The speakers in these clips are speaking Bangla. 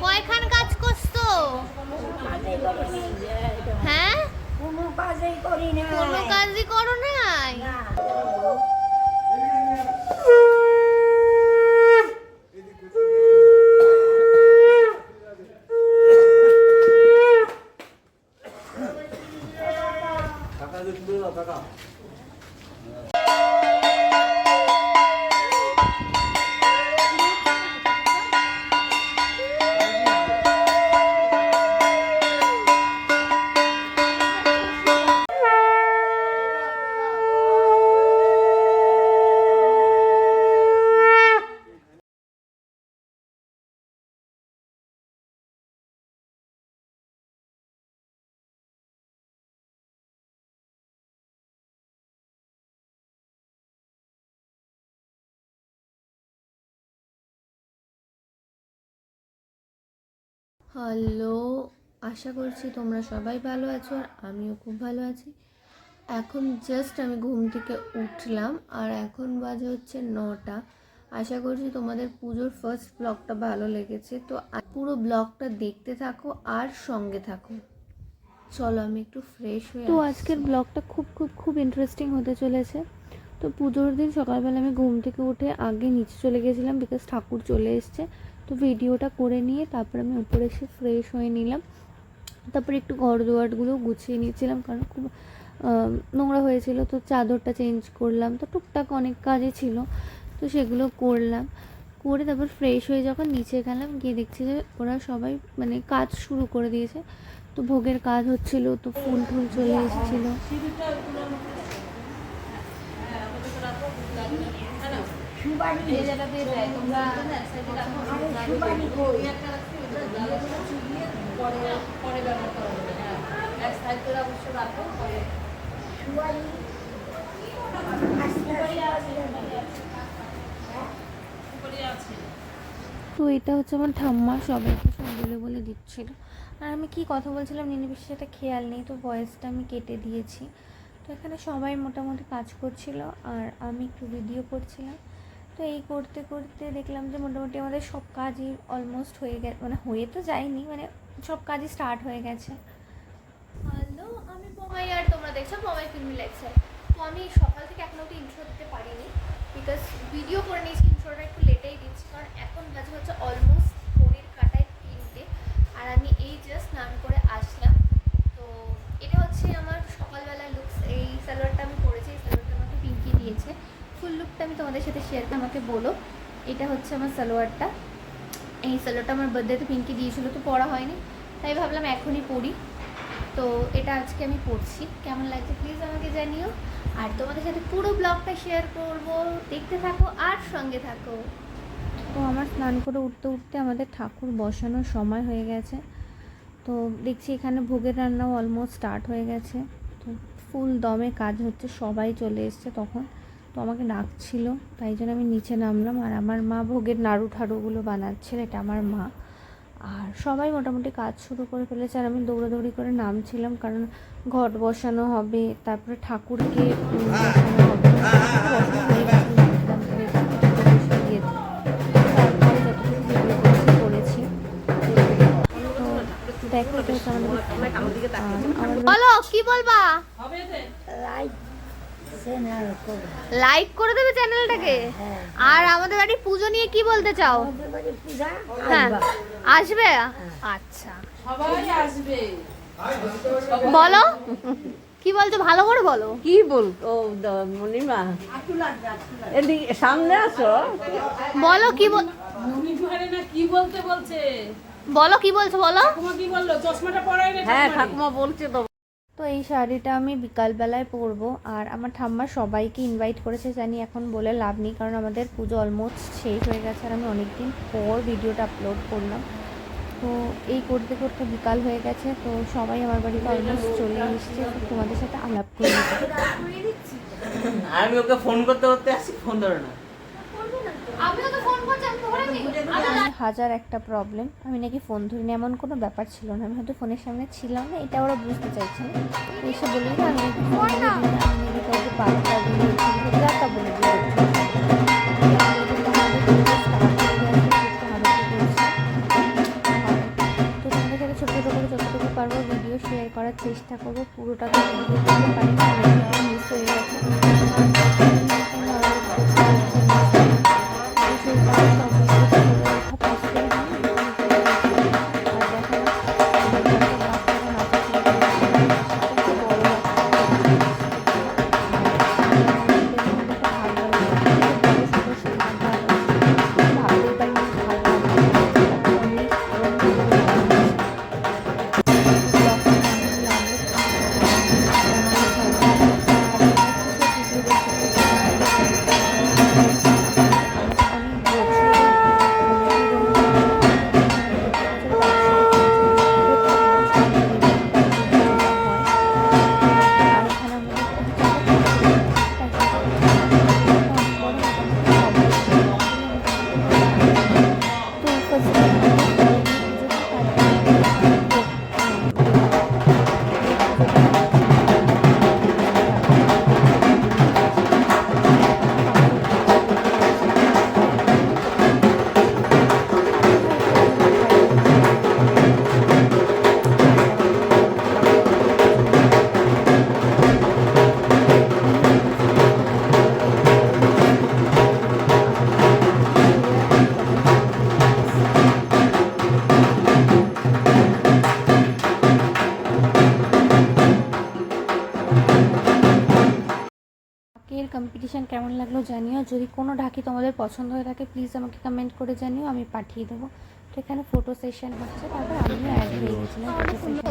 কয়খান কাজ করছো? হ্যাঁ, কোনো কাজই করি না। কোনো কাজই করো নাই? হ্যালো, আশা করছি তোমরা সবাই ভালো আছো আর আমিও খুব ভালো আছি। এখন জাস্ট আমি ঘুম থেকে উঠলাম আর এখন বাজে হচ্ছে 9টা। আশা করছি তোমাদের পুজোর ফার্স্ট ব্লগটা ভালো লেগেছে, তো পুরো ব্লগটা দেখতে থাকো আর সঙ্গে থাকো। চলো আমি একটু ফ্রেশ হয়ে তো আজকের ব্লগটা খুব ইন্টারেস্টিং হতে চলেছে। তো পুজোর দিন সকালবেলা আমি ঘুম থেকে উঠে আগে নিচে চলে গেছিলাম বিকজ ঠাকুর চলে এসছে। তো ভিডিওটা করে নিয়ে তারপর আমি উপরে এসে ফ্রেশ হয়ে নিলাম। তারপরে একটু ঘর দুয়ারগুলো গুছিয়ে নিয়েছিলাম কারণ খুব নোংরা হয়েছিল, তো চাদরটা চেঞ্জ করলাম, তো টুকটাক অনেক কাজই ছিল, তো সেগুলো করলাম। করে তারপর ফ্রেশ হয়ে যখন নিচে গেলাম, গিয়ে দেখছি যে ওরা সবাই মানে কাজ শুরু করে দিয়েছে। তো ভোগের কাজ হচ্ছিল, তো ফুল টুল চলে এসেছিলো। তো এটা হচ্ছে আমার ঠাম্মা সবাইকে সব বলে দিচ্ছিল, আর আমি কি কথা বলছিলাম নিনিবির সাথে খেয়াল নেই, তো ভয়েসটা আমি কেটে দিয়েছি। তো এখানে সবাই মোটামুটি কাজ করছিল আর আমি একটু ভিডিও করছিলাম। তো এই করতে করতে দেখলাম যে মোটামুটি আমাদের সব কাজই অলমোস্ট হয়ে গেছে, মানে হয়ে তো যায়নি, মানে সব কাজই স্টার্ট হয়ে গেছে। হ্যালো, আমি পমাই আর তোমরা দেখছো পমাই ফিল্মি লাইফস্টাইল। তো আমি সকাল থেকে এখনো অব্দি ইন্ট্রো দিতে পারিনি বিকজ ভিডিও করে নিয়েছি, ইন্ট্রোটা একটু লেটেই দিচ্ছি কারণ এখন বাজে হচ্ছে অলমোস্ট ঘড়ির কাটায় 3টে আর আমি এই জাস্ট স্নান করে আসলাম। তো এটা হচ্ছে আমার সকালবেলা লুকস। এই সালোয়ারটা আমি পরেছি, এই সালোয়ারটা আমাকে পিঙ্কি দিয়েছে। ফুল লুকটা আমি তোমাদের সাথে শেয়ার করে আমাকে বলো। এটা হচ্ছে আমার সালোয়ারটা। এই সালোয়ারটা আমার বার্থডেতে পিঙ্কি দিয়েছিল, তো পরা হয়নি, তাই ভাবলাম এখনই পরি। তো এটা আজকে আমি পড়ছি, কেমন লাগছে প্লিজ আমাকে জানিও। আর তোমাদের সাথে পুরো ব্লগটা শেয়ার করব, দেখতে থাকো আর সঙ্গে থাকো। তো আমার স্নান করে উঠতে উঠতে আমাদের ঠাকুর বসানোর সময় হয়ে গেছে। তো দেখছি এখানে ভোগের রান্নাও অলমোস্ট স্টার্ট হয়ে গেছে। তো ফুল দমে কাজ হচ্ছে, সবাই চলে এসছে তখন। তো আমাকে ডাকছিল, তাই জন্য আমি নিচে নামলাম। আর আমার মা ভোগের নাড়ু ঠাড়ুগুলো বানাচ্ছিল, এটা আমার মা। আর সবাই মোটামুটি কাজ শুরু করে ফেলেছে আর আমি দৌড়াদৌড়ি করে নামছিলাম কারণ ঘট বসানো হবে, তারপরে ঠাকুরকে বসানো হবে। করেছি। দেখো বলো কি বলবা? লাইক করে দেবে চ্যানেলটাকে। আর আমাদের বাড়ির পুজো নিয়ে কি বলতে চাও? হ্যাঁ, আসবে? আচ্ছা, সবাই আসবে। বলো কি বলছো, ভালো করে বলো। কি বলতো মনিমা, এদিকে সামনে আসো। বলো কি কি বলতে বলছে, বলো কি বলছো, বলো। কি বললো? চশমাটা পরাই না। হ্যাঁ ঠাকুমা বলছে তো। তো এই শাড়িটা আমি বিকালবেলায় পরবো আর আমার ঠাম্মা সবাইকে ইনভাইট করেছে, জানি এখন বলে লাভ নেই কারণ আমাদের পুজো অলমোস্ট শেষ হয়ে গেছে আর আমি অনেক দিন পর ভিডিওটা আপলোড করলাম। তো এই করতে করতে বিকাল হয়ে গেছে, তো সবাই আমার বাড়িতে অলমোস্ট চলে এসছে। তো তোমাদের সাথে আলাপ করে আমি ওকে ফোন করতে করতে আসি, ফোন ধরে না। হাজার একটা প্রবলেম, আমি নাকি ফোন ধরিনি, এমন কোনো ব্যাপার ছিল না, আমি হয়তো ফোনের সামনে ছিলাম না, এটা ওরা বুঝতে চাইছে না। এসে বলি না আমি নাকি কাউকে পাত্তা বলে দিই। শেয়ার করার চেষ্টা করবো। পুরোটা তো ভিডিও করতে পারি না, মিস হয়ে গেছে। এর কম্পিটিশান কেমন লাগলো জানিও। যদি কোনো ঢাকি তোমাদের পছন্দ হয়ে থাকে প্লিজ আমাকে কমেন্ট করে জানিও, আমি পাঠিয়ে দেবো। তো এখানে ফটো সেশন হচ্ছে, তারপর আমিও অ্যাড হয়ে গেছিলাম ফটো সেশন।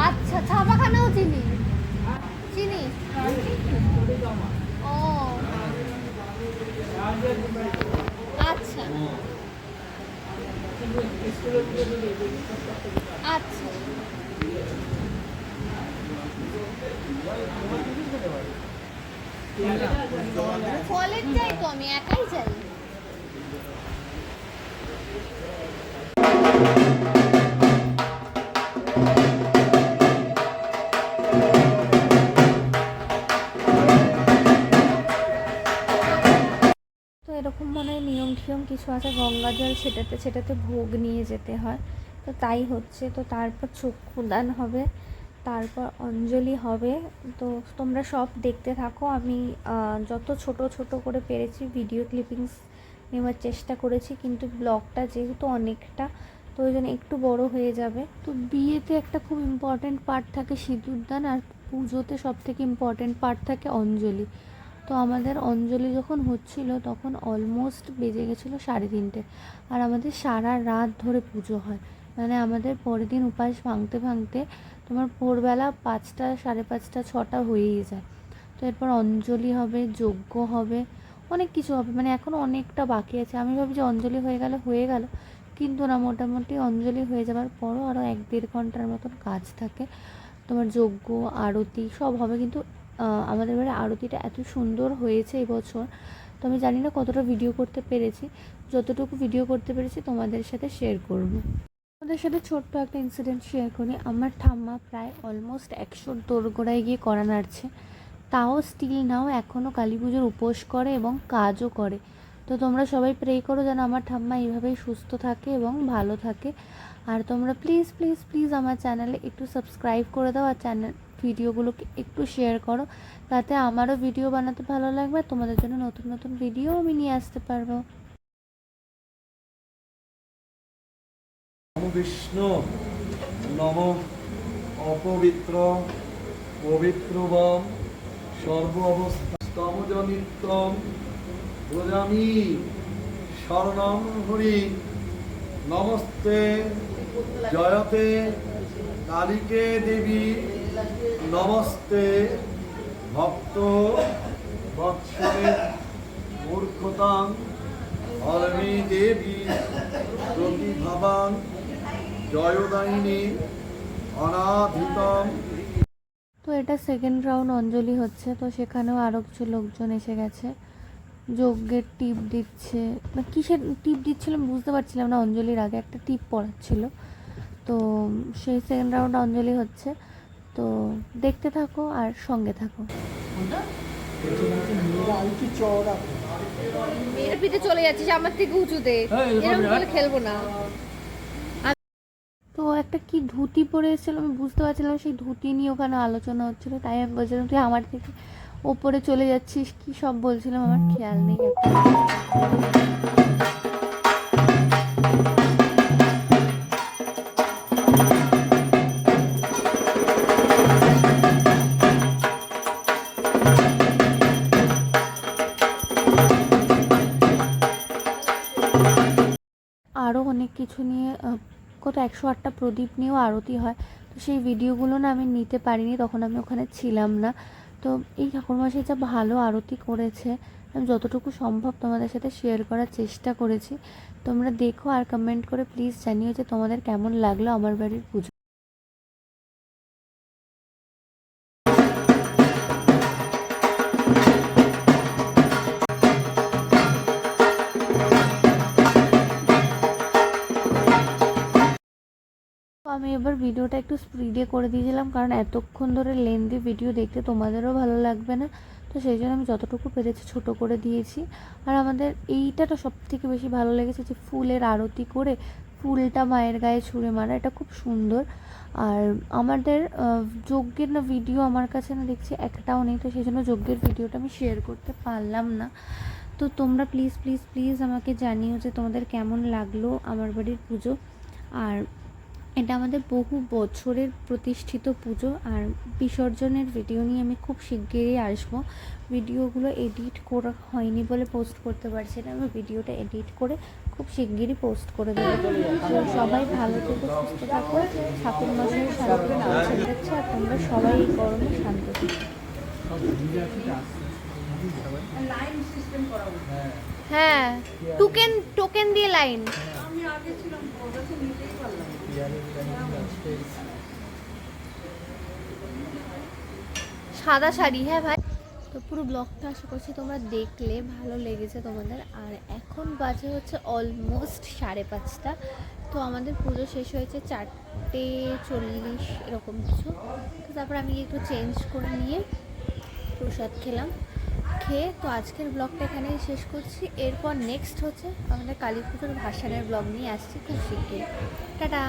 আচ্ছা ছাপাখানাও চিনি চিনি ও আচ্ছা আচ্ছা কলেজ যাই তো, আমি একাই যাই। তো এরকম মনে হয় নিয়ম টিয়ম কিছু আছে, গঙ্গা জল সেটাতে ভোগ নিয়ে যেতে হয়। তো তাই হচ্ছে। তো তারপর চক্ষুদান হবে, তারপর অঞ্জলি হবে। তো তোমরা সব দেখতে থাকো। আমি যত ছোট করে পেরেছি ভিডিও ক্লিপিংস নেওয়ার চেষ্টা করেছি, কিন্তু ব্লগটা যেহেতু অনেকটা, তো ওই জন্য একটু বড় হয়ে যাবে। তো বিয়েতে একটা খুব ইম্পর্ট্যান্ট পার্ট থাকে সিঁদুরদান, আর পুজোতে সবথেকে ইম্পর্ট্যান্ট পার্ট থাকে অঞ্জলি। তো আমাদের অঞ্জলি যখন হচ্ছিল তখন অলমোস্ট বেজে গেছিলো 3:30, আর আমাদের সারা রাত ধরে পুজো হয়। মানে আমাদের পরের দিন উপাস ভাঙতে তোমার ভোরবেলা 5টা, 5:30, 6টা হয়েই যায়। তো এরপর অঞ্জলি হবে, যজ্ঞ হবে, অনেক কিছু হবে। মানে এখনও অনেকটা বাকি আছে। আমি ভাবি যে অঞ্জলি হয়ে গেল, কিন্তু না, মোটামুটি অঞ্জলি হয়ে যাওয়ার পরও আরও 1-1.5 ঘন্টার মতন কাজ থাকে। তোমার যজ্ঞ, আরতি সব হবে। কিন্তু আমাদের বাড়ির আরতিটা এত সুন্দর হয়েছে এবছর, তো আমি জানি না কতটা ভিডিও করতে পেরেছি। যতটুকু ভিডিও করতে পেরেছি তোমাদের সাথে শেয়ার করব। তোমাদের সাথে ছোট্ট একটা ইনসিডেন্ট শেয়ার করি। আমার ঠাম্মা প্রায় অলমোস্ট 100 দোরগোড়ায় গিয়ে কড়া নাড়ছে, তাও স্টিল নাও এখনও কালী পুজোর উপোস করে এবং কাজও করে। তো তোমরা সবাই প্রে করো যেন আমার ঠাম্মা এইভাবেই সুস্থ থাকে এবং ভালো থাকে। আর তোমরা প্লিজ আমার চ্যানেলে একটু সাবস্ক্রাইব করে দাও, আর চ্যানেল ভিডিওগুলোকে একটু শেয়ার করো, তাতে আমারও ভিডিও বানাতে ভালো লাগবে, তোমাদের জন্য নতুন ভিডিও আমি নিয়ে আসতে পারবো। নমো বিষ্ণু নমো অপবিত্র পবিত্রবম সর্ব অবস্থামজনিত্যম ব্রজামি শরণং হরি নমস্তে জয়তে কালিকে দেবী নমস্তে ভক্ত বৎসরের মূর্খতাং অলমি দেবী প্রতিভাবাং জয়দায়িনী অনাধিতম। তো এটা সেকেন্ড রাউন্ড অঞ্জলি হচ্ছে। তো সেখানেও আরও কিছু লোকজন এসে গেছে, যজ্ঞের টিপ দিচ্ছে, কিসের টিপ দিচ্ছিলাম বুঝতে পারছিলাম না। অঞ্জলির আগে একটা টিপ পড়াচ্ছিল। তো সেই সেকেন্ড রাউন্ড অঞ্জলি হচ্ছে। তো দেখতে থাকো আর সঙ্গে থাকো। মেয়ের পিঠে চলে যাচ্ছিস আমার থেকে উঁচুতে, এরকম করে খেলবো না। তো একটা কি ধুতি পরে এসেছিল, আমি বুঝতে পারছিলাম সেই ধুতি নিয়ে ওখানে আলোচনা হচ্ছিল, তাই আমি বলছিলাম তুই আমার থেকে ওপরে চলে যাচ্ছিস, কি সব বলছিলাম আমার খেয়াল নেই একটা। আরও অনেক কিছু নিয়ে কত 108টা প্রদীপ নিয়েও আরতি হয়, তো সেই ভিডিওগুলো না আমি নিতে পারিনি, তখন আমি ওখানে ছিলাম না। তো এই ঠাকুরমশাই যা ভালো আরতি করেছে, আমি যতটুকু সম্ভব তোমাদের সাথে শেয়ার করার চেষ্টা করেছি। তোমরা দেখো আর কমেন্ট করে প্লিজ জানিও যে তোমাদের কেমন লাগলো আমার বাড়ির পুজো। তো আমি এবার ভিডিওটা একটু স্পিডে করে দিয়েছিলাম, কারণ এতক্ষণ ধরে লেন্দি ভিডিও দেখতে তোমাদেরও ভালো লাগবে না, তো সেই জন্য আমি যতটুকু পেরেছি ছোট করে দিয়েছি। আর আমাদের এইটা সব থেকে বেশি ভালো লেগেছে যে ফুলের আরতি করে ফুলটা মায়ের গায়ে ছুঁড়ে মারা, এটা খুব সুন্দর। আর আমাদের যজ্ঞের না ভিডিও আমার কাছে না দেখছি একটাও নেই, তো সেই জন্য যজ্ঞের ভিডিওটা আমি শেয়ার করতে পারলাম না। তো তোমরা প্লিজ প্লিজ প্লিজ আমাকে জানিও যে তোমাদের কেমন লাগলো আমার বাড়ির পুজো। আর এটা আমাদের বহু বছরের প্রতিষ্ঠিত পুজো, আর বিসর্জনের ভিডিও নিয়ে আমি খুব শিগগিরই আসবো। ভিডিওগুলো এডিট করা হয়নি বলে পোস্ট করতে পারছি না, আমি ভিডিওটা এডিট করে খুব শিগগিরই পোস্ট করে দেবো। তো সবাই ভালো থেকো, সুস্থ থাকো, ঠাকুর মশাই শান্তি যাচ্ছে, আর তোমরা সবাই এই গরমে শান্ত থেকো। হ্যাঁ, টোকেন দিয়ে লাইন। সাদা শাড়ি, হ্যাঁ ভাই। তো পুরো ব্লগটা আশা করছি তোমরা দেখলে ভালো লেগেছে তোমাদের। আর এখন বাজে হচ্ছে অলমোস্ট 5:30। তো আমাদের পুজো শেষ হয়েছে 4:40 এরকম কিছু। তো তারপর আমি একটু চেঞ্জ করে নিয়ে প্রসাদ খেলাম, খেয়ে তো আজকের ব্লগটা এখানেই শেষ করছি। এরপর নেক্সট হচ্ছে আমাদের কালী পুজোর ভাসানের ব্লগ নিয়ে আসছি খুব শিগগিরই। টাটা।